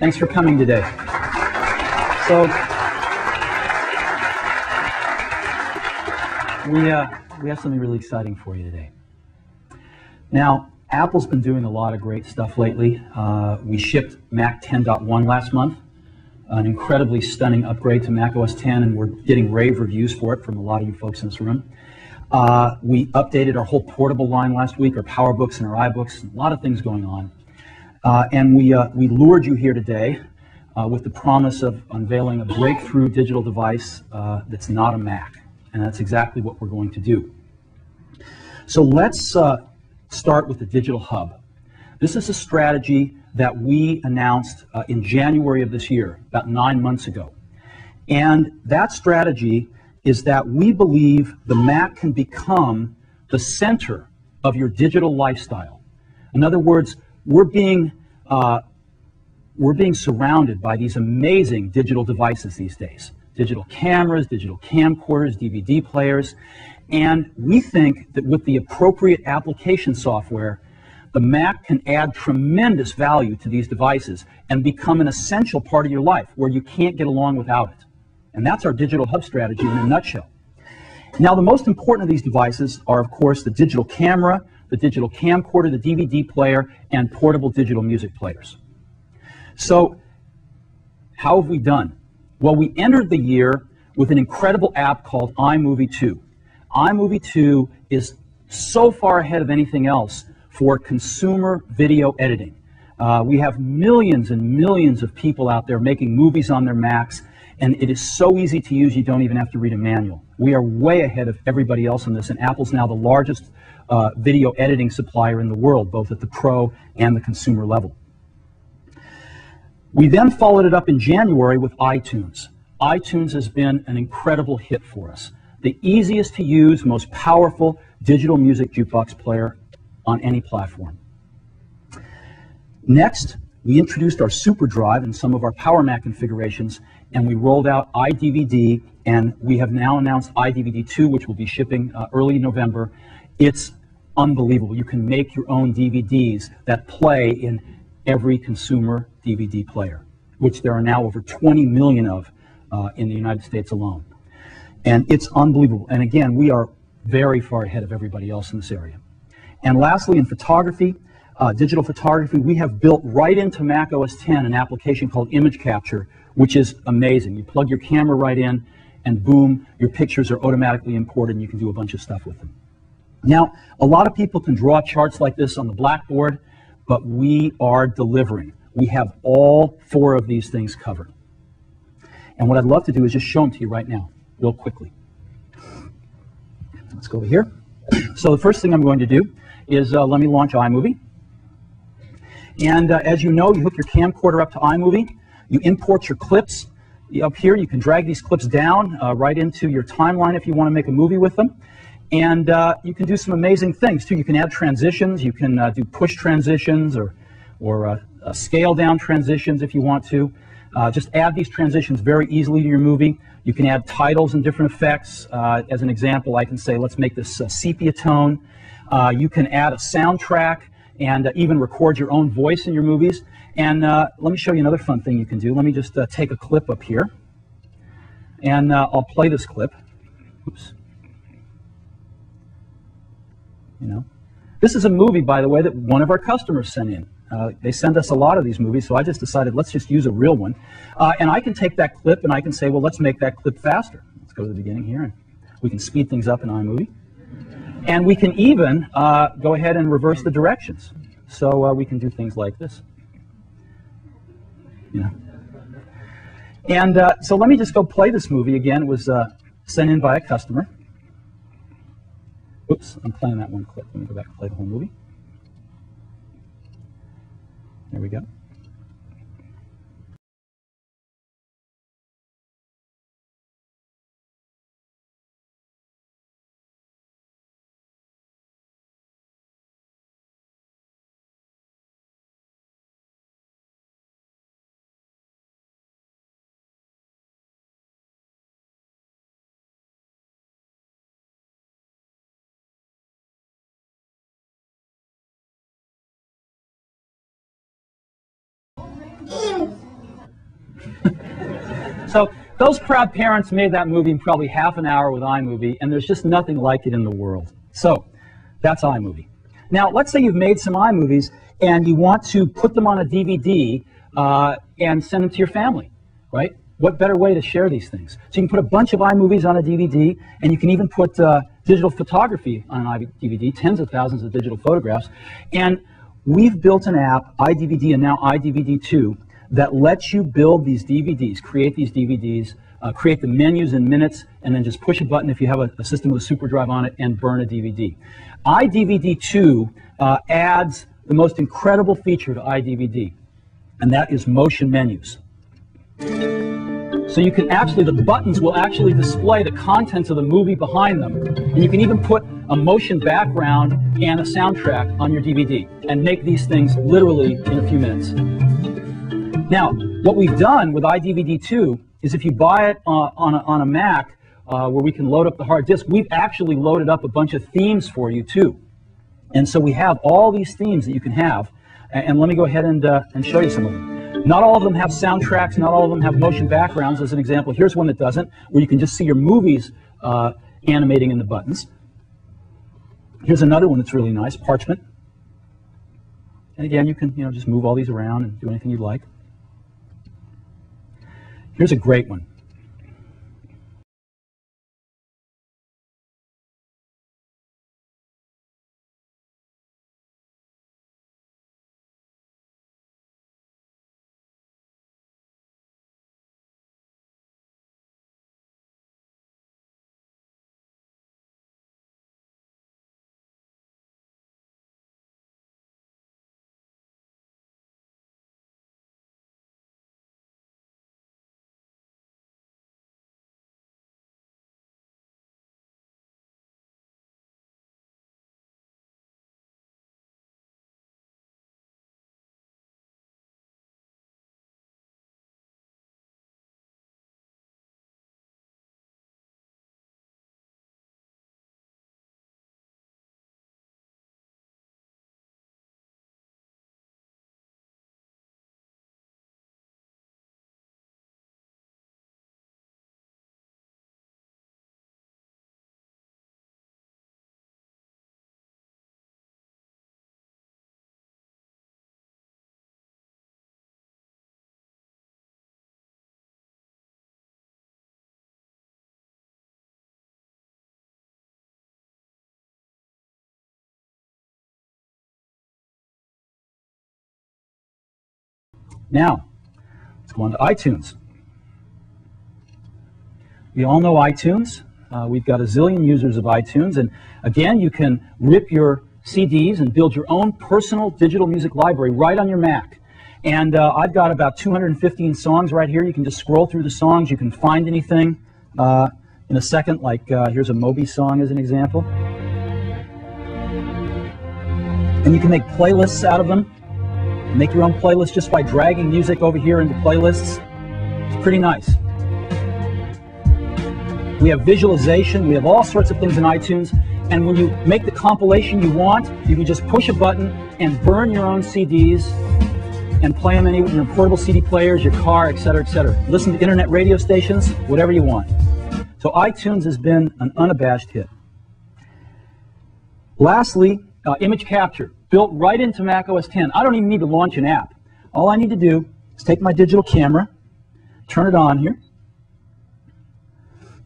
Thanks for coming today. So we have something really exciting for you today. Now, Apple's been doing a lot of great stuff lately. We shipped Mac 10.1 last month, an incredibly stunning upgrade to Mac OS 10, and we're getting rave reviews for it from a lot of you folks in this room. We updated our whole portable line last week, our PowerBooks and our iBooks, a lot of things going on. And we lured you here today with the promise of unveiling a breakthrough digital device that's not a Mac. And that's exactly what we're going to do. So let's start with the Digital Hub. This is a strategy that we announced in January of this year, about 9 months ago. And that strategy is that we believe the Mac can become the center of your digital lifestyle. In other words, we're being surrounded by these amazing digital devices these days. Digital cameras, digital camcorders, DVD players. And we think that with the appropriate application software, the Mac can add tremendous value to these devices and become an essential part of your life where you can't get along without it. And that's our Digital Hub strategy in a nutshell. Now, the most important of these devices are, of course, the digital camera, the digital camcorder, the DVD player, and portable digital music players. So, how have we done? Well, we entered the year with an incredible app called iMovie 2. iMovie 2 is so far ahead of anything else for consumer video editing. We have millions and millions of people out there making movies on their Macs, and it is so easy to use you don't even have to read a manual. We are way ahead of everybody else on this, and Apple's now the largest video editing supplier in the world, both at the pro and the consumer level. We then followed it up in January with iTunes. iTunes has been an incredible hit for us. The easiest to use, most powerful digital music jukebox player on any platform. Next, we introduced our SuperDrive in some of our Power Mac configurations, and we rolled out iDVD, and we have now announced iDVD 2, which will be shipping early November. It's unbelievable. You can make your own DVDs that play in every consumer DVD player, which there are now over 20 million of in the United States alone. And it's unbelievable. And again, we are very far ahead of everybody else in this area. And lastly, in photography, digital photography, we have built right into Mac OS 10 an application called Image Capture, which is amazing. You plug your camera right in, and boom, your pictures are automatically imported, and you can do a bunch of stuff with them. Now, a lot of people can draw charts like this on the blackboard, but we are delivering. We have all 4 of these things covered. And what I'd love to do is just show them to you right now, real quickly. Let's go over here. So the first thing I'm going to do is let me launch iMovie. And as you know, you hook your camcorder up to iMovie. You import your clips. Up here, you can drag these clips down right into your timeline if you want to make a movie with them. And you can do some amazing things, too. You can add transitions. You can do push transitions or scale down transitions if you want to. Just add these transitions very easily to your movie. You can add titles and different effects. As an example, I can say, let's make this sepia tone. You can add a soundtrack and even record your own voice in your movies. And let me show you another fun thing you can do. Let me just take a clip up here. And I'll play this clip. Oops. You know, this is a movie, by the way, that one of our customers sent in. They send us a lot of these movies, so I just decided let's just use a real one. And I can take that clip and I can say, well, let's make that clip faster. Let's go to the beginning here, and we can speed things up in iMovie. And we can even go ahead and reverse the directions. So we can do things like this. You know. And so let me just go play this movie again. It was sent in by a customer. Oops, I'm playing that one clip. Let me go back and play the whole movie. There we go. So those proud parents made that movie in probably half an hour with iMovie, and there's just nothing like it in the world. So that's iMovie. Now, let's say you've made some iMovies and you want to put them on a DVD and send them to your family, right? What better way to share these things? So you can put a bunch of iMovies on a DVD, and you can even put digital photography on an DVD, tens of thousands of digital photographs. And we've built an app, iDVD and now iDVD2, that lets you build these DVDs, create these DVDs, create the menus in minutes, and then just push a button if you have a system with a super drive on it and burn a DVD. iDVD2 adds the most incredible feature to iDVD, and that is motion menus. So you can actually, the buttons will actually display the contents of the movie behind them. And you can even put a motion background and a soundtrack on your DVD and make these things literally in a few minutes. Now, what we've done with iDVD2 is if you buy it on a Mac where we can load up the hard disk, we've actually loaded up a bunch of themes for you too. And so we have all these themes that you can have. And let me go ahead and show you some of them. Not all of them have soundtracks, not all of them have motion backgrounds. As an example, here's one that doesn't, where you can just see your movies animating in the buttons. Here's another one that's really nice, Parchment. And again, you can just move all these around and do anything you'd like. Here's a great one. Now, let's go on to iTunes. We all know iTunes. We've got a zillion users of iTunes, and again, you can rip your CDs and build your own personal digital music library right on your Mac. And I've got about 215 songs right here. You can just scroll through the songs. You can find anything in a second, like here's a Moby song as an example. And you can make playlists out of them. Make your own playlist just by dragging music over here into playlists. It's pretty nice. We have visualization. We have all sorts of things in iTunes. And when you make the compilation you want, you can just push a button and burn your own CDs and play them in your portable CD players, your car, etc., etc. Listen to internet radio stations, whatever you want. So iTunes has been an unabashed hit. Lastly, image capture. Built right into Mac OS X. I don't even need to launch an app. All I need to do is take my digital camera, turn it on here,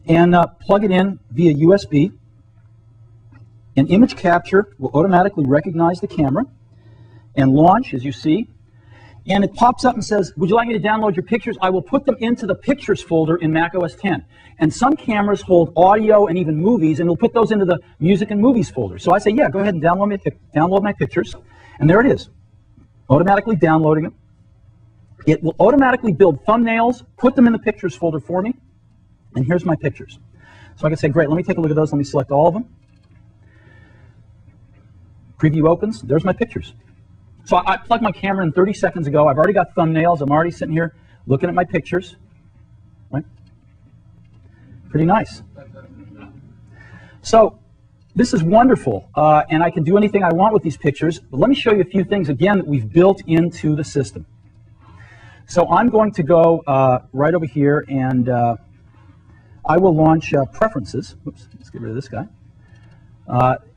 and plug it in via USB. And image capture will automatically recognize the camera and launch, as you see. And it pops up and says, would you like me to download your pictures? I will put them into the Pictures folder in Mac OS X. And some cameras hold audio and even movies, and it'll put those into the Music and Movies folder. So I say, yeah, go ahead and download my pictures. And there it is, automatically downloading them. It will automatically build thumbnails, put them in the Pictures folder for me. And here's my pictures. So I can say, great, let me take a look at those. Let me select all of them. Preview opens. There's my pictures. So I plugged my camera in 30 seconds ago. I've already got thumbnails. I'm already sitting here looking at my pictures. Right? Pretty nice. So this is wonderful, and I can do anything I want with these pictures. But let me show you a few things, again, that we've built into the system. So I'm going to go right over here, and I will launch Preferences. Oops, let's get rid of this guy.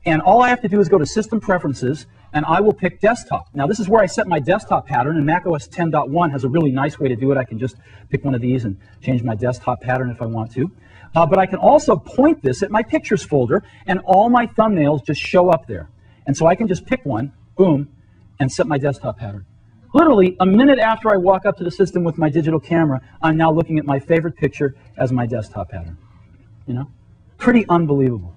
And all I have to do is go to System Preferences, and I will pick Desktop. Now, this is where I set my desktop pattern, and macOS 10.1 has a really nice way to do it. I can just pick one of these and change my desktop pattern if I want to. But I can also point this at my Pictures folder, and all my thumbnails just show up there. And so I can just pick one, boom, and set my desktop pattern. Literally, a minute after I walk up to the system with my digital camera, I'm now looking at my favorite picture as my desktop pattern. You know? Pretty unbelievable.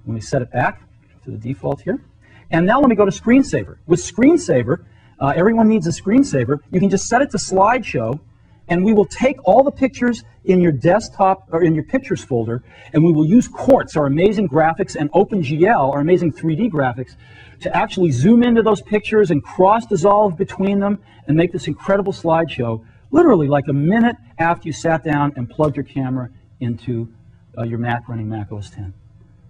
Let me set it back to the default here. And now let me go to Screensaver. With Screensaver, everyone needs a screensaver. You can just set it to slideshow, and we will take all the pictures in your desktop or in your Pictures folder, and we will use Quartz, our amazing graphics, and OpenGL, our amazing 3D graphics, to actually zoom into those pictures and cross-dissolve between them and make this incredible slideshow, literally like a minute after you sat down and plugged your camera into your Mac running Mac OS X.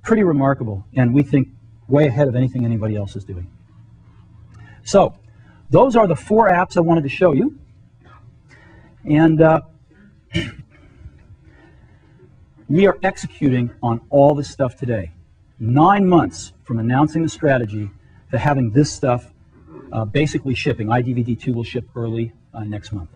Pretty remarkable, and we think way ahead of anything anybody else is doing. So, those are the 4 apps I wanted to show you. And we are executing on all this stuff today. 9 months from announcing the strategy to having this stuff basically shipping. iDVD2 will ship early next month.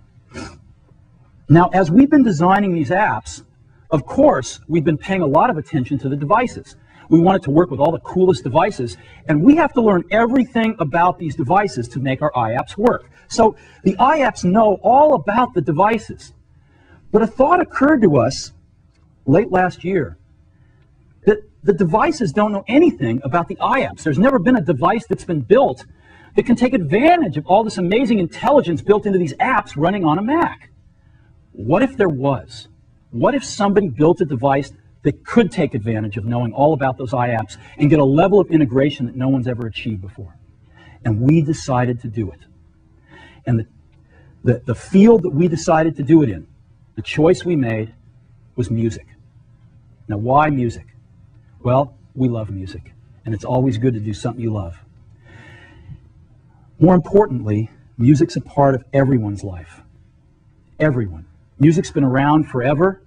Now, as we've been designing these apps, of course, we've been paying a lot of attention to the devices. We want it to work with all the coolest devices, and we have to learn everything about these devices to make our iApps work. So the iApps know all about the devices. But a thought occurred to us late last year that the devices don't know anything about the iApps. There's never been a device that's been built that can take advantage of all this amazing intelligence built into these apps running on a Mac. What if there was? What if somebody built a device that could take advantage of knowing all about those iApps and get a level of integration that no one's ever achieved before? And we decided to do it. And the field that we decided to do it in, the choice we made, was music. Now, why music? Well, we love music, and it's always good to do something you love. More importantly, music's a part of everyone's life. Everyone. Music's been around forever.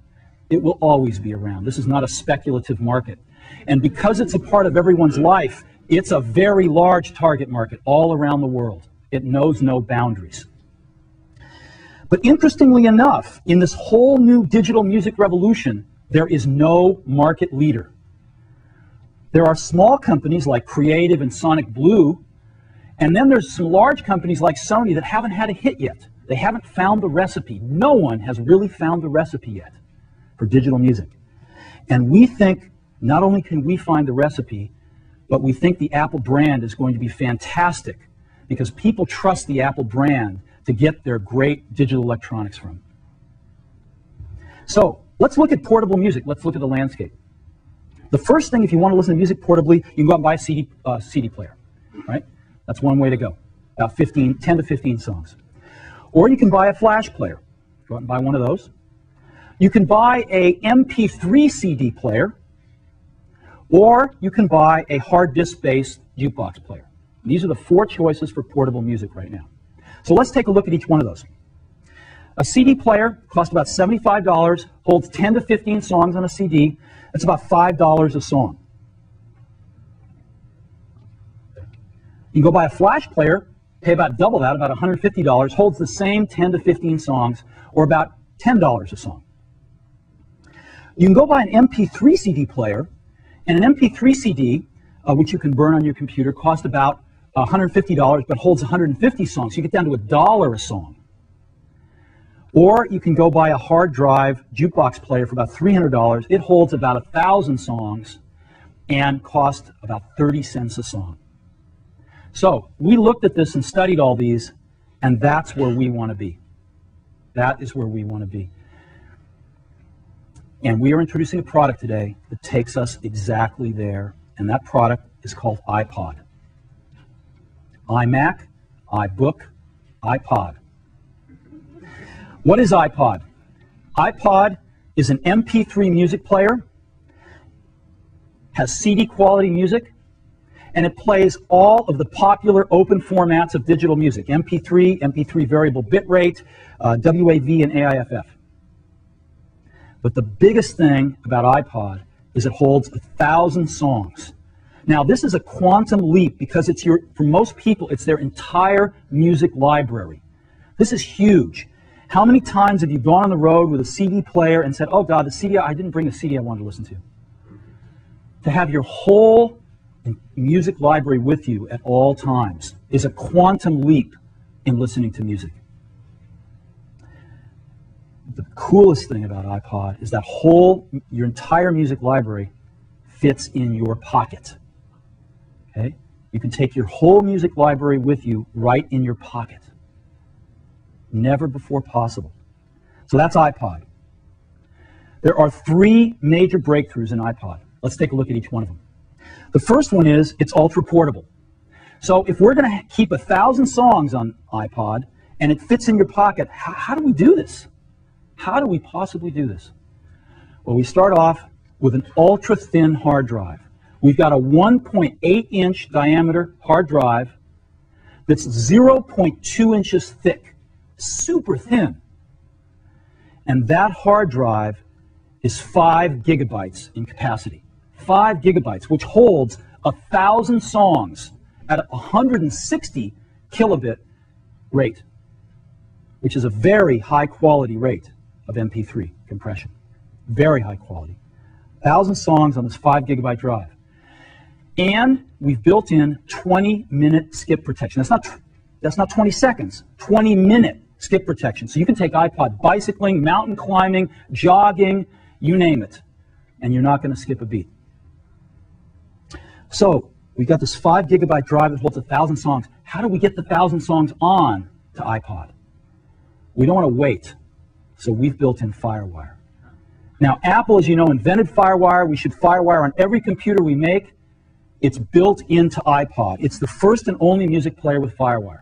It will always be around. This is not a speculative market. And because it's a part of everyone's life, it's a very large target market all around the world. It knows no boundaries. But interestingly enough, in this whole new digital music revolution, there is no market leader. There are small companies like Creative and Sonic Blue, and then there's some large companies like Sony that haven't had a hit yet. They haven't found the recipe. No one has really found the recipe yet for digital music. And we think not only can we find the recipe, but we think the Apple brand is going to be fantastic because people trust the Apple brand to get their great digital electronics from. So let's look at portable music. Let's look at the landscape. The first thing, if you want to listen to music portably, you can go out and buy a CD player, right? That's one way to go, about 10 to 15 songs. Or you can buy a flash player. Go out and buy one of those. You can buy a MP3 CD player, or you can buy a hard disk-based jukebox player. These are the 4 choices for portable music right now. So let's take a look at each one of those. A CD player costs about $75, holds 10 to 15 songs on a CD. That's about $5 a song. You can go buy a flash player, pay about double that, about $150, holds the same 10 to 15 songs, or about $10 a song. You can go buy an MP3 CD player, and an MP3 CD, which you can burn on your computer, costs about $150, but holds 150 songs. So you get down to $1 a song. Or you can go buy a hard drive jukebox player for about $300. It holds about 1,000 songs and costs about 30 cents a song. So we looked at this and studied all these, and that's where we want to be. That is where we want to be. And we are introducing a product today that takes us exactly there, and that product is called iPod. iMac, iBook, iPod. What is iPod? iPod is an MP3 music player, has CD quality music, and it plays all of the popular open formats of digital music, MP3, MP3 variable bitrate, WAV, and AIFF. But the biggest thing about iPod is it holds 1,000 songs. Now, this is a quantum leap because it's for most people, it's their entire music library. This is huge. How many times have you gone on the road with a CD player and said, oh God, the CD, I didn't bring the CD I wanted to listen to? To have your whole music library with you at all times is a quantum leap in listening to music. The coolest thing about iPod is that your entire music library fits in your pocket. Okay? You can take your whole music library with you right in your pocket. Never before possible. So that's iPod. There are 3 major breakthroughs in iPod. Let's take a look at each one of them. The first one is it's ultra portable. So if we're going to keep 1,000 songs on iPod and it fits in your pocket, how do we do this? How do we possibly do this? Well, we start off with an ultra-thin hard drive. We've got a 1.8-inch diameter hard drive that's 0.2 inches thick, super thin. And that hard drive is 5 gigabytes in capacity. 5 gigabytes, which holds 1,000 songs at 160 kilobit rate, which is a very high-quality rate of MP3 compression. Very high quality. 1,000 songs on this 5 gigabyte drive. And we've built in 20-minute skip protection. That's not 20 seconds, 20-minute skip protection. So you can take iPod bicycling, mountain climbing, jogging, you name it, and you're not going to skip a beat. So we've got this 5 gigabyte drive that holds 1,000 songs. How do we get the 1,000 songs on to iPod? We don't want to wait. So we've built in FireWire. Now, Apple, as you know, invented FireWire. We should FireWire on every computer we make. It's built into iPod. It's the first and only music player with FireWire.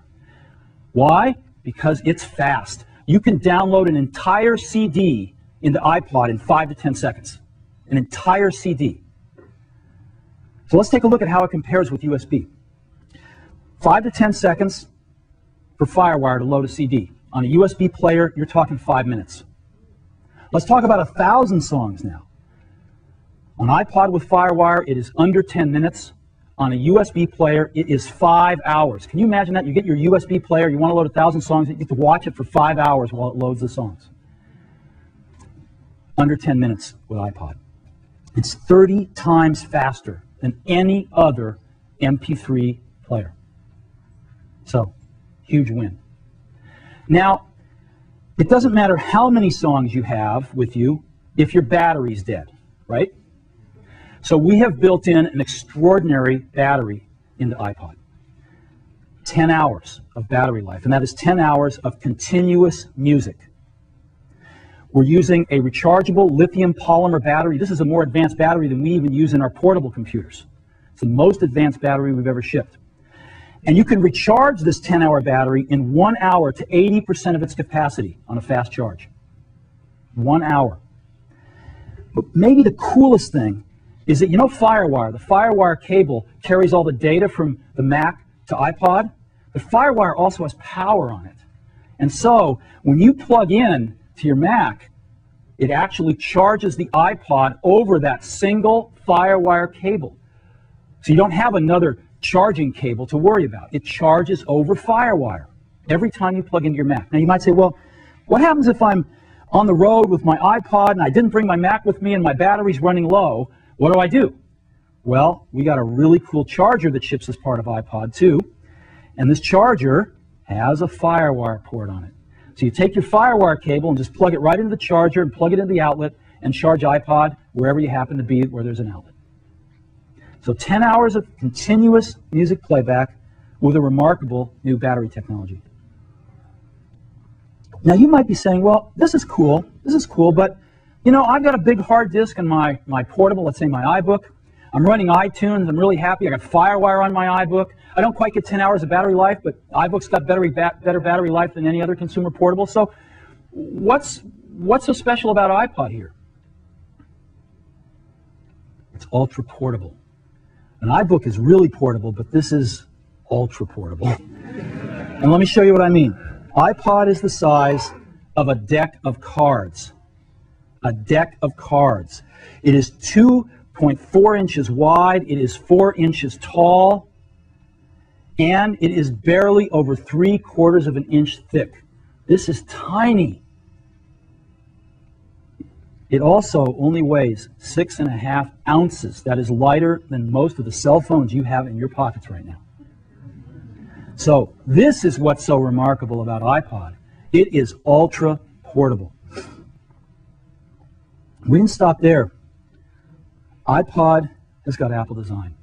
Why? Because it's fast. You can download an entire CD into iPod in 5 to 10 seconds. An entire CD. So let's take a look at how it compares with USB. 5 to 10 seconds for FireWire to load a CD. On a USB player, you're talking 5 minutes. Let's talk about 1,000 songs now. On iPod with FireWire, it is under 10 minutes. On a USB player, it is 5 hours. Can you imagine that? You get your USB player, you want to load 1,000 songs, you get to watch it for 5 hours while it loads the songs. Under 10 minutes with iPod. It's 30 times faster than any other MP3 player. So, huge win. Now, it doesn't matter how many songs you have with you if your battery's dead, right? So we have built in an extraordinary battery into iPod. 10 hours of battery life, and that is 10 hours of continuous music. We're using a rechargeable lithium polymer battery. This is a more advanced battery than we even use in our portable computers. It's the most advanced battery we've ever shipped. And you can recharge this 10-hour battery in 1 hour to 80% of its capacity on a fast charge. 1 hour. But maybe the coolest thing is that, you know, FireWire, the FireWire cable carries all the data from the Mac to iPod, but FireWire also has power on it. And so when you plug in to your Mac, it actually charges the iPod over that single FireWire cable. So you don't have another charging cable to worry about. It charges over FireWire every time you plug into your Mac. Now you might say, well, what happens if I'm on the road with my iPod and I didn't bring my Mac with me and my battery's running low? What do I do? Well, we got a really cool charger that ships as part of iPod too, and this charger has a FireWire port on it. So you take your FireWire cable and just plug it right into the charger and plug it into the outlet and charge iPod wherever you happen to be where there's an outlet. So 10 hours of continuous music playback with a remarkable new battery technology. Now you might be saying, well, this is cool, but you know, I've got a big hard disk in my portable, let's say my iBook. I'm running iTunes, I'm really happy, I got FireWire on my iBook. I don't quite get 10 hours of battery life, but iBook's got better battery life than any other consumer portable. So what's so special about iPod here? It's ultra portable. An iBook is really portable, but this is ultra portable. And let me show you what I mean. iPod is the size of a deck of cards. A deck of cards. It is 2.4 inches wide, it is 4 inches tall, and it is barely over 3/4 of an inch thick. This is tiny. It also only weighs 6.5 ounces. That is lighter than most of the cell phones you have in your pockets right now. So this is what's so remarkable about iPod. It is ultra portable. We didn't stop there. iPod has got Apple design.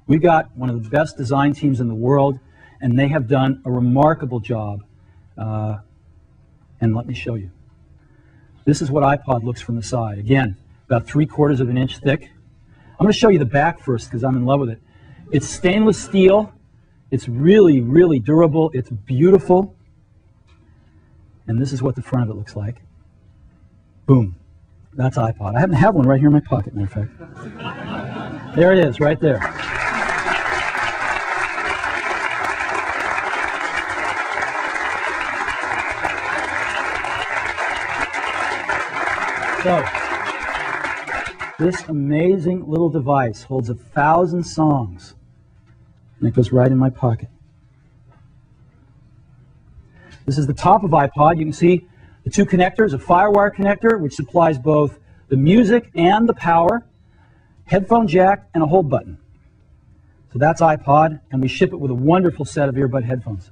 We've got one of the best design teams in the world, and they have done a remarkable job. And let me show you. This is what iPod looks from the side. Again, about 3/4 of an inch thick. I'm going to show you the back first because I'm in love with it. It's stainless steel. It's really, really durable. It's beautiful. And this is what the front of it looks like. Boom. That's iPod. I happen to have one right here in my pocket, matter of fact. There it is, right there. So, this amazing little device holds 1,000 songs, and it goes right in my pocket. This is the top of iPod. You can see the two connectors, a FireWire connector, which supplies both the music and the power, headphone jack, and a hold button. So that's iPod, and we ship it with a wonderful set of earbud headphones.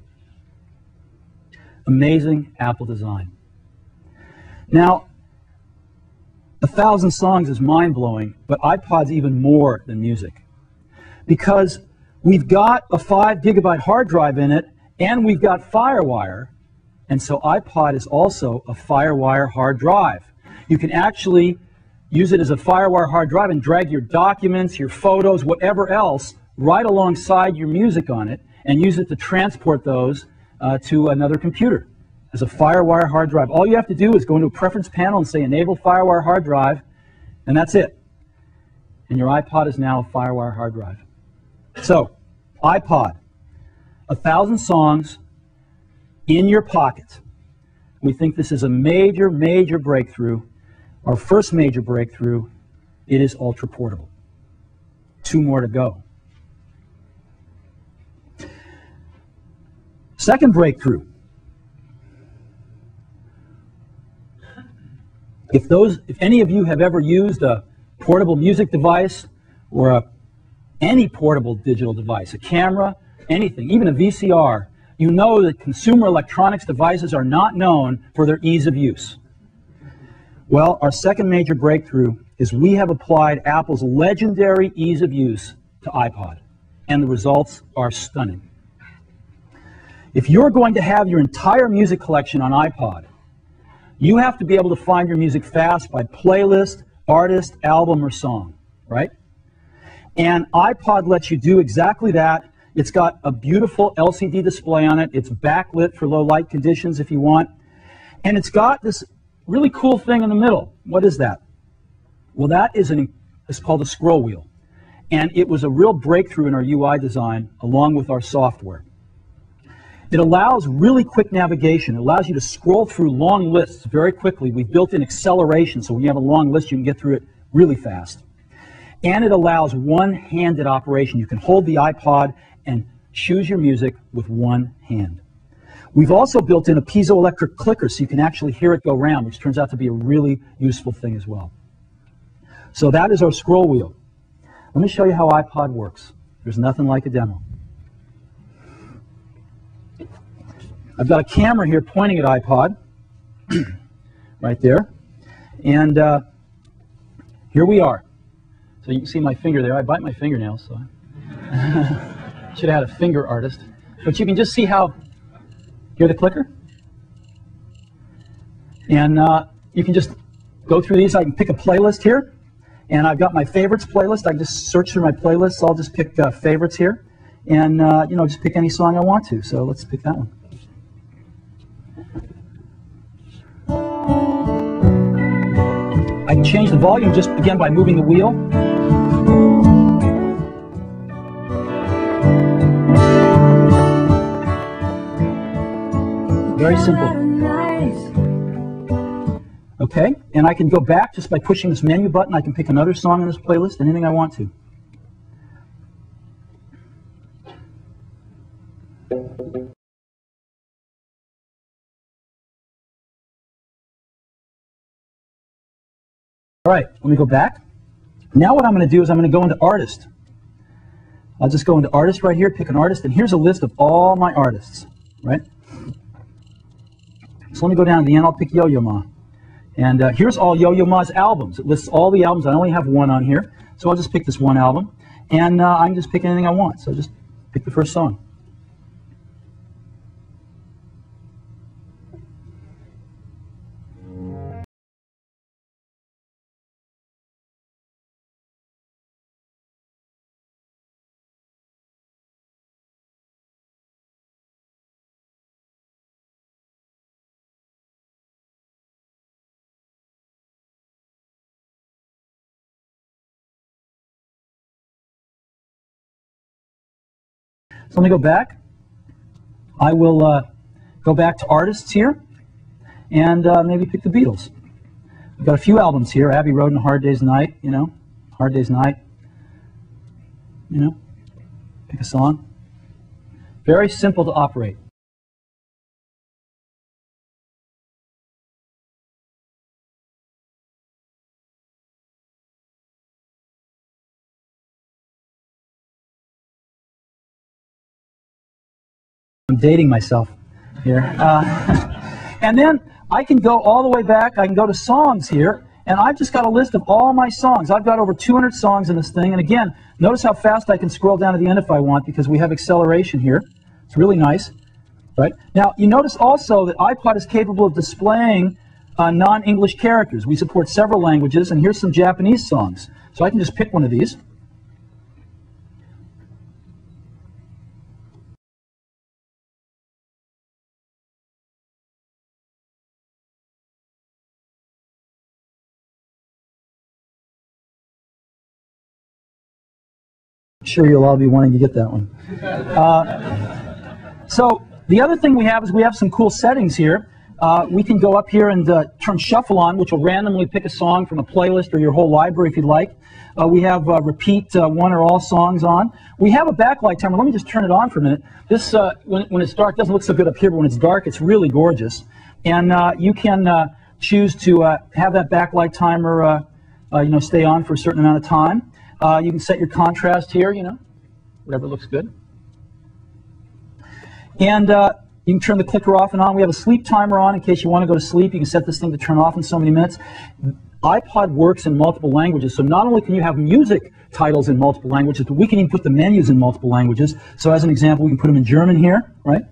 Amazing Apple design. Now, 1,000 songs is mind-blowing, but iPod's even more than music. Because we've got a 5 GB hard drive in it, and we've got FireWire, and so iPod is also a FireWire hard drive. You can actually use it as a FireWire hard drive and drag your documents, your photos, whatever else, right alongside your music on it, and use it to transport those to another computer as a FireWire hard drive. All you have to do is go into a preference panel and say Enable FireWire hard drive, and that's it. And your iPod is now a FireWire hard drive. So, iPod, 1,000 songs in your pocket. We think this is a major, major breakthrough. Our first major breakthrough. It is ultra portable. 2 more to go. Second breakthrough. If any of you have ever used a portable music device or any portable digital device, a camera, anything, even a VCR, you know that consumer electronics devices are not known for their ease of use. Well, our second major breakthrough is we have applied Apple's legendary ease of use to iPod, and the results are stunning. If you're going to have your entire music collection on iPod, you have to be able to find your music fast by playlist, artist, album, or song, right? And iPod lets you do exactly that. It's got a beautiful LCD display on it. It's backlit for low light conditions if you want. And it's got this really cool thing in the middle. What is that? Well, that is it's called a scroll wheel. And it was a real breakthrough in our UI design along with our software. It allows really quick navigation. It allows you to scroll through long lists very quickly. We've built in acceleration, so when you have a long list, you can get through it really fast. And it allows one-handed operation. You can hold the iPod and choose your music with one hand. We've also built in a piezoelectric clicker so you can actually hear it go round, which turns out to be a really useful thing as well. So that is our scroll wheel. Let me show you how iPod works. There's nothing like a demo. I've got a camera here pointing at iPod, right there, and here we are. So you can see my finger there. I bite my fingernails, so should have had a finger artist. But you can just see how, hear the clicker? And you can just go through these. I can pick a playlist here, and I've got my favorites playlist. I can just search through my playlists. I'll just pick favorites here, and just pick any song I want to. So let's pick that one. I can change the volume just again by moving the wheel. Very simple. Okay, and I can go back just by pushing this menu button. I can pick another song in this playlist, anything I want to. All right, let me go back. Now what I'm going to do is I'm going to go into Artist. I'll just go into Artist right here, pick an artist, and here's a list of all my artists, right? So let me go down to the end. I'll pick Yo-Yo Ma. And here's all Yo-Yo Ma's albums. It lists all the albums. I only have one on here, so I'll just pick this one album. And I can just pick anything I want. So just pick the first song. So let me go back. I will go back to artists here and maybe pick the Beatles. I've got a few albums here. Abbey Road and Hard Day's Night, you know. Hard Day's Night. You know, pick a song. Very simple to operate. I'm dating myself here. And then I can go all the way back. I can go to songs here, and I've just got a list of all my songs. I've got over 200 songs in this thing. And again, notice how fast I can scroll down to the end if I want, because we have acceleration here. It's really nice. Right? Now, you notice also that iPod is capable of displaying non-English characters. We support several languages, and here's some Japanese songs. So I can just pick one of these. I'm sure you'll all be wanting to get that one. So the other thing we have is we have some cool settings here. We can go up here and turn Shuffle on, which will randomly pick a song from a playlist or your whole library if you'd like. We have repeat one or all songs on. We have a backlight timer. Let me just turn it on for a minute. This, when it's dark, doesn't look so good up here, but when it's dark, it's really gorgeous. And you can choose to have that backlight timer stay on for a certain amount of time. You can set your contrast here, you know, whatever looks good. And you can turn the clicker off and on. We have a sleep timer on in case you want to go to sleep. You can set this thing to turn off in so many minutes. iPod works in multiple languages, so not only can you have music titles in multiple languages, but we can even put the menus in multiple languages. So as an example, we can put them in German here, right?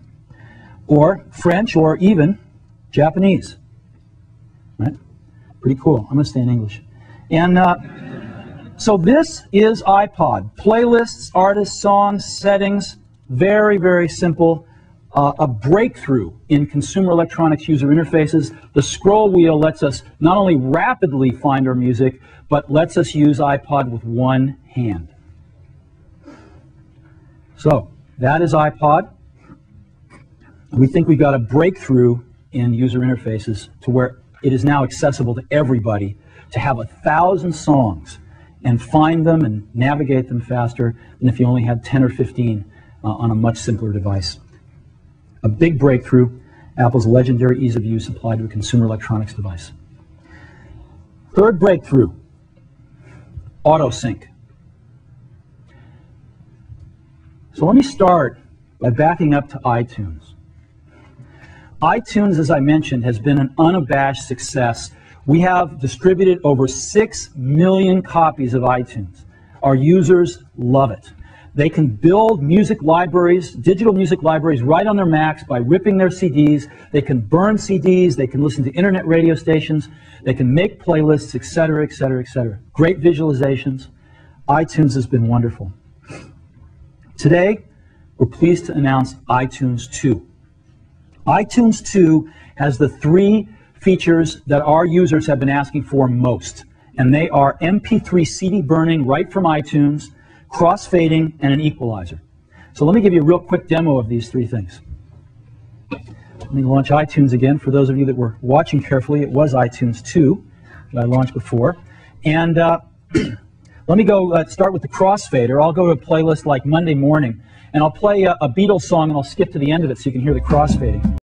Or French, or even Japanese, right? Pretty cool. I'm going to stay in English. And so this is iPod. Playlists, artists, songs, settings, very, very simple. A breakthrough in consumer electronics user interfaces. The scroll wheel lets us not only rapidly find our music, but lets us use iPod with one hand. So that is iPod. We think we've got a breakthrough in user interfaces to where it is now accessible to everybody to have 1,000 songs and find them and navigate them faster than if you only had 10 or 15 on a much simpler device. A big breakthrough, Apple's legendary ease of use applied to a consumer electronics device. Third breakthrough, auto-sync. So let me start by backing up to iTunes. iTunes, as I mentioned, has been an unabashed success. We have distributed over 6 million copies of iTunes. Our users love it. They can build music libraries, digital music libraries, right on their Macs by ripping their CDs. They can burn CDs. They can listen to internet radio stations. They can make playlists, etc., etc., etc. Great visualizations. iTunes has been wonderful. Today, we're pleased to announce iTunes 2. iTunes 2 has the 3 features that our users have been asking for most, and they are MP3 CD burning right from iTunes, crossfading, and an equalizer. So let me give you a real quick demo of these 3 things. Let me launch iTunes again. For those of you that were watching carefully, it was iTunes 2 that I launched before. And let me go start with the crossfader. I'll go to a playlist like Monday Morning, and I'll play a Beatles song, and I'll skip to the end of it so you can hear the crossfading.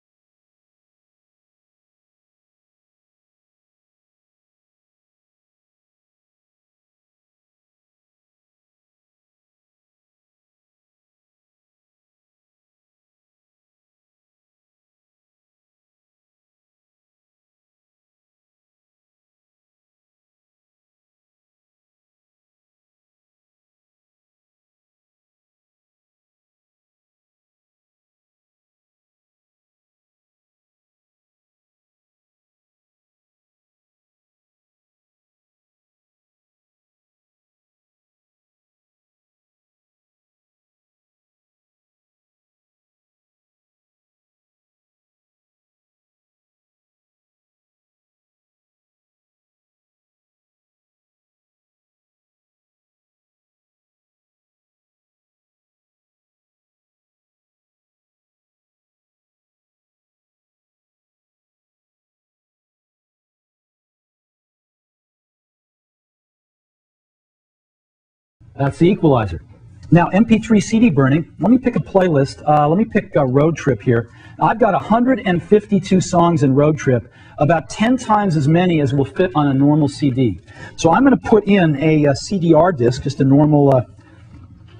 That's the equalizer. Now, MP3 CD burning, let me pick a playlist. Let me pick a Road Trip here. I've got 152 songs in Road Trip, about 10 times as many as will fit on a normal CD. So I'm going to put in a CDR disc, just a normal,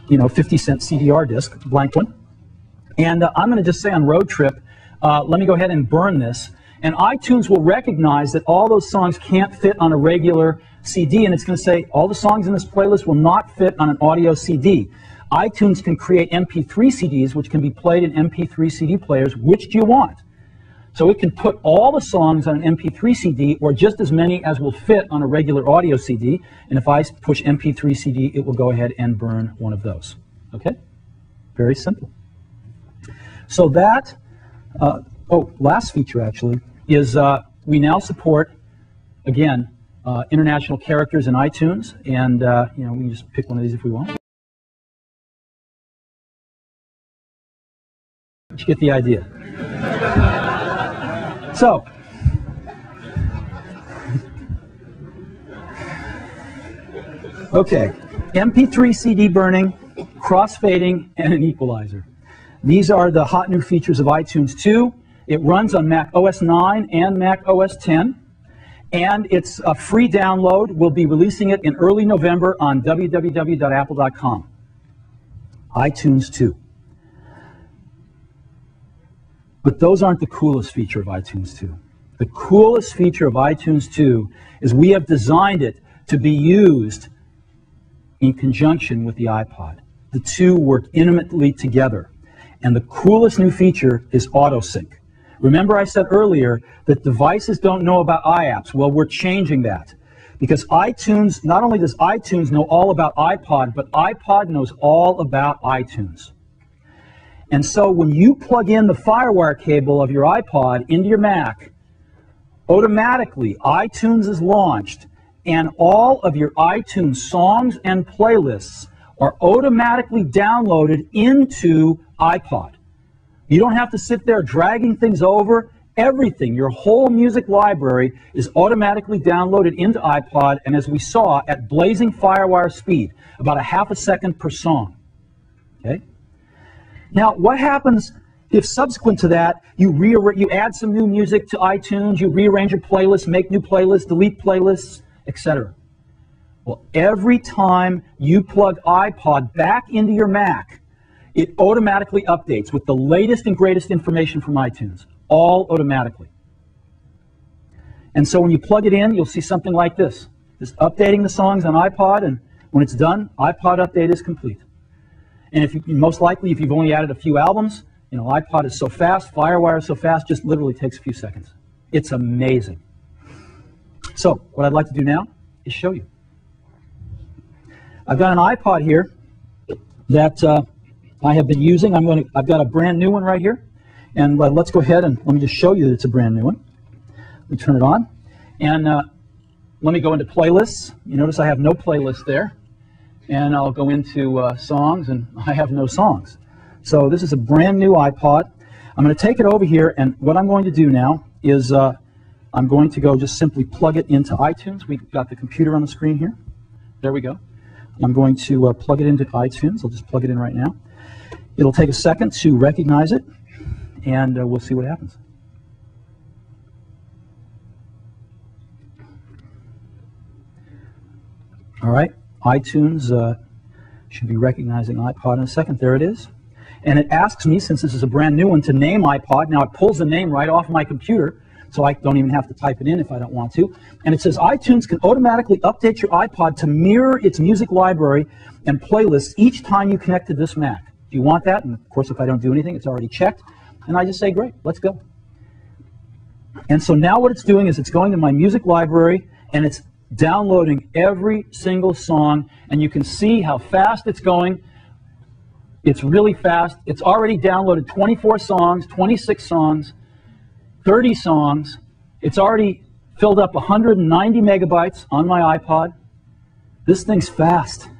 50-cent CDR disc, blank one. And I'm going to just say on Road Trip, let me go ahead and burn this. And iTunes will recognize that all those songs can't fit on a regular CD, and it's going to say all the songs in this playlist will not fit on an audio CD. iTunes can create MP3 CDs, which can be played in MP3 CD players. Which do you want? So it can put all the songs on an MP3 CD, or just as many as will fit on a regular audio CD. And if I push MP3 CD, it will go ahead and burn one of those. Okay? Very simple. So that, last feature actually, is we now support, again, international characters in iTunes, and we can just pick one of these if we want. You get the idea. So, okay, MP3 CD burning, crossfading, and an equalizer. These are the hot new features of iTunes 2. It runs on Mac OS 9 and Mac OS 10. And it's a free download. We'll be releasing it in early November on www.apple.com. iTunes 2. But those aren't the coolest feature of iTunes 2. The coolest feature of iTunes 2 is we have designed it to be used in conjunction with the iPod. The two work intimately together. And the coolest new feature is AutoSync. Remember I said earlier that devices don't know about iApps. Well, we're changing that. Because iTunes, not only does iTunes know all about iPod, but iPod knows all about iTunes. And so when you plug in the FireWire cable of your iPod into your Mac, automatically iTunes is launched, and all of your iTunes songs and playlists are automatically downloaded into iPod. You don't have to sit there dragging things over. Everything, your whole music library, is automatically downloaded into iPod, and as we saw, at blazing FireWire speed, about a half a second per song. Okay? Now, what happens if subsequent to that, you add some new music to iTunes, you rearrange your playlist, make new playlists, delete playlists, etc.? Well, every time you plug iPod back into your Mac, it automatically updates with the latest and greatest information from iTunes, all automatically. And so when you plug it in, you'll see something like this. Just updating the songs on iPod, and when it's done, iPod update is complete. And most likely, if you've only added a few albums, iPod is so fast, FireWire is so fast, just literally takes a few seconds. It's amazing. So what I'd like to do now is show you. I've got an iPod here that I have been using. I've got a brand new one right here, and let's go ahead and let me just show you that it's a brand new one. Let me turn it on, and let me go into playlists. You notice I have no playlist there, and I'll go into songs, and I have no songs. So this is a brand new iPod. I'm going to take it over here, and what I'm going to do now is I'm going to go just simply plug it into iTunes. We've got the computer on the screen here. There we go. I'm going to plug it into iTunes. I'll just plug it in right now. It'll take a second to recognize it, and we'll see what happens. All right, iTunes should be recognizing iPod in a second. There it is. And it asks me, since this is a brand new one, to name iPod. Now it pulls the name right off my computer, so I don't even have to type it in if I don't want to. And it says iTunes can automatically update your iPod to mirror its music library and playlists each time you connect to this Mac. Do you want that? And of course, if I don't do anything, it's already checked. And I just say, great, let's go. And so now what it's doing is it's going to my music library, and it's downloading every single song, and you can see how fast it's going. It's really fast. It's already downloaded 24 songs, 26 songs, 30 songs. It's already filled up 190 megabytes on my iPod. This thing's fast.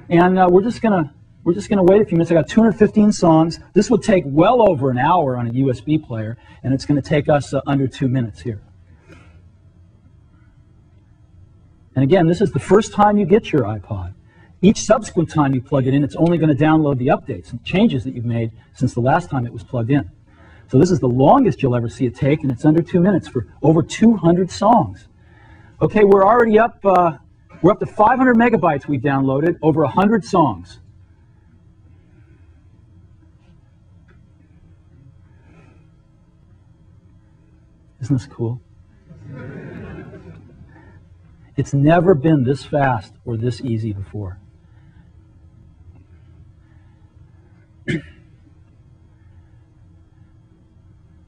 And we're just gonna wait a few minutes. I got 215 songs. This would take well over an hour on a USB player, and it's going to take us under 2 minutes here. And again, this is the first time you get your iPod. Each subsequent time you plug it in, it's only going to download the updates and changes that you've made since the last time it was plugged in. So this is the longest you'll ever see it take, and it's under 2 minutes for over 200 songs. Okay, we're already up. We're up to 500 megabytes we've downloaded, over 100 songs. Isn't this cool? It's never been this fast or this easy before.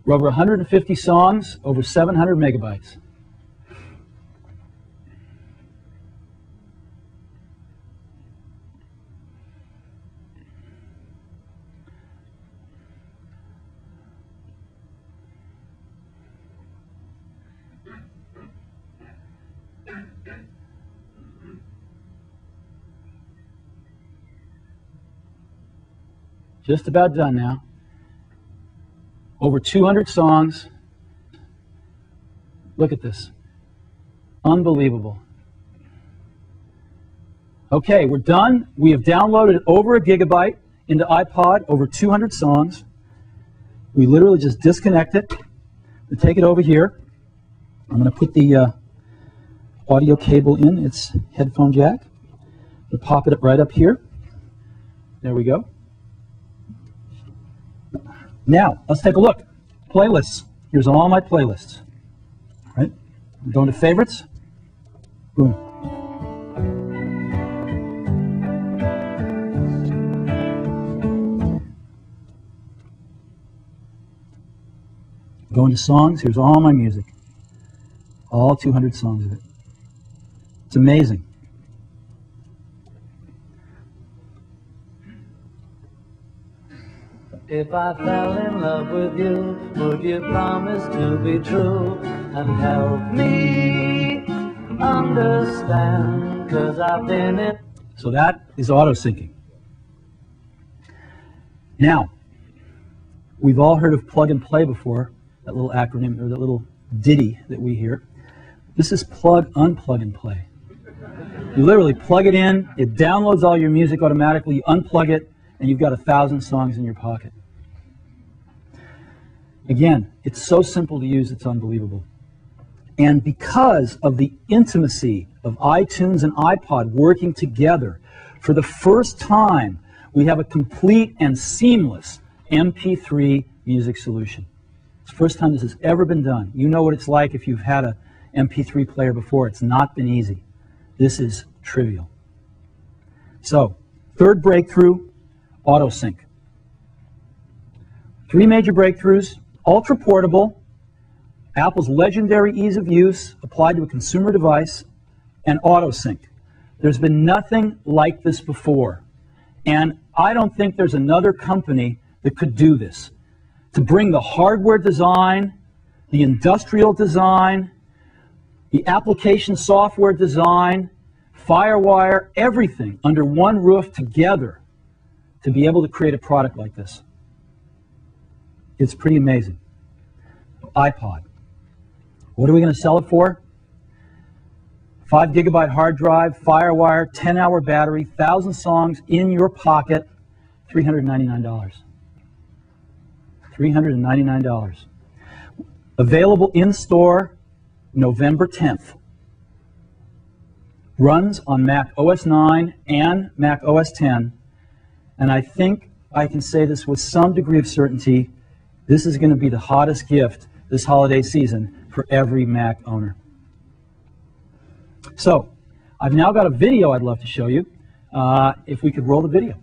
We're over 150 songs, over 700 megabytes. Just about done now. Over 200 songs. Look at this. Unbelievable. Okay, we're done. We have downloaded over a gigabyte into iPod, over 200 songs. We literally just disconnect it. We take it over here. I'm going to put the audio cable in its headphone jack. We'll pop it right up here. There we go. Now, let's take a look. Playlists. Here's all my playlists. All right. I'm going to favorites. Boom. Going to songs. Here's all my music. All 200 songs of it. It's amazing. If I fell in love with you, would you promise to be true and help me understand? 'Cause I've been in. So that is auto-syncing. Now, we've all heard of plug and play before, that little acronym, or that little ditty that we hear. This is plug, unplug, and play. You literally plug it in, it downloads all your music automatically, you unplug it, and you've got 1,000 songs in your pocket. Again, it's so simple to use, it's unbelievable. And because of the intimacy of iTunes and iPod working together, for the first time, we have a complete and seamless MP3 music solution. It's the first time this has ever been done. You know what it's like if you've had an MP3 player before. It's not been easy. This is trivial. So, third breakthrough, AutoSync. 3 major breakthroughs: ultra portable, Apple's legendary ease of use applied to a consumer device, and AutoSync. There's been nothing like this before. And I don't think there's another company that could do this. To bring the hardware design, the industrial design, the application software design, FireWire, everything under one roof together to be able to create a product like this. It's pretty amazing. iPod. What are we going to sell it for? 5 gigabyte hard drive, FireWire, 10-hour battery, 1,000 songs in your pocket, $399. $399. Available in store November 10th. Runs on Mac OS 9 and Mac OS 10. And I think I can say this with some degree of certainty. This is going to be the hottest gift this holiday season for every Mac owner. So, I've now got a video I'd love to show you. If we could roll the video.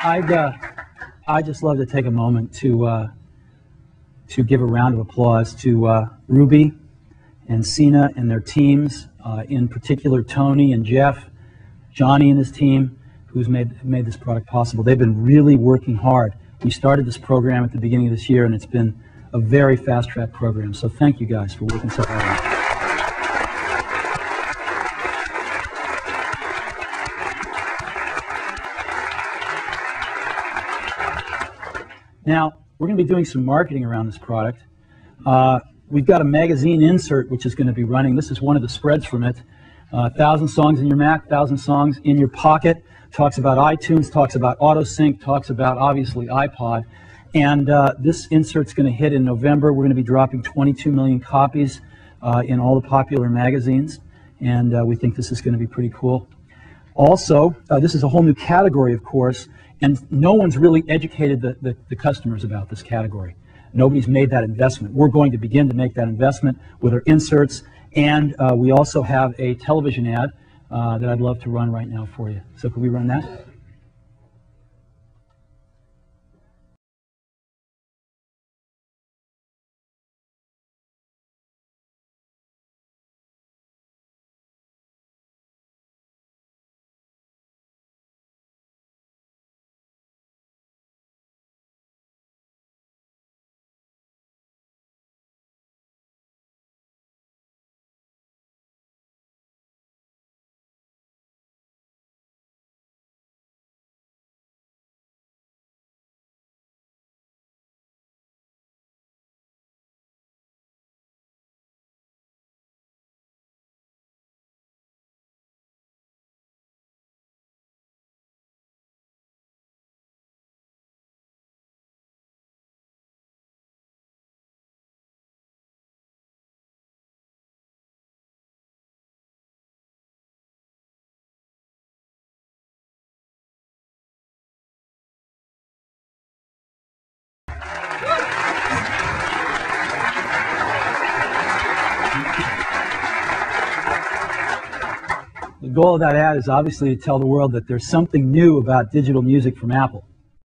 I'd just love to take a moment to give a round of applause to Ruby and Sina and their teams, in particular Tony and Jeff, Johnny and his team, who's made this product possible. They've been really working hard. We started this program at the beginning of this year, and it's been a very fast-track program. So thank you guys for working so hard. Now, we're going to be doing some marketing around this product. We've got a magazine insert which is going to be running. This is one of the spreads from it. 1,000 songs in your Mac, 1,000 songs in your pocket. Talks about iTunes, talks about AutoSync, talks about, obviously, iPod. And this insert's going to hit in November. We're going to be dropping 22 million copies in all the popular magazines. And we think this is going to be pretty cool. Also, this is a whole new category, of course. And no one's really educated the customers about this category. Nobody's made that investment. We're going to begin to make that investment with our inserts, and we also have a television ad that I'd love to run right now for you. So could we run that? The goal of that ad is obviously to tell the world that there's something new about digital music from Apple.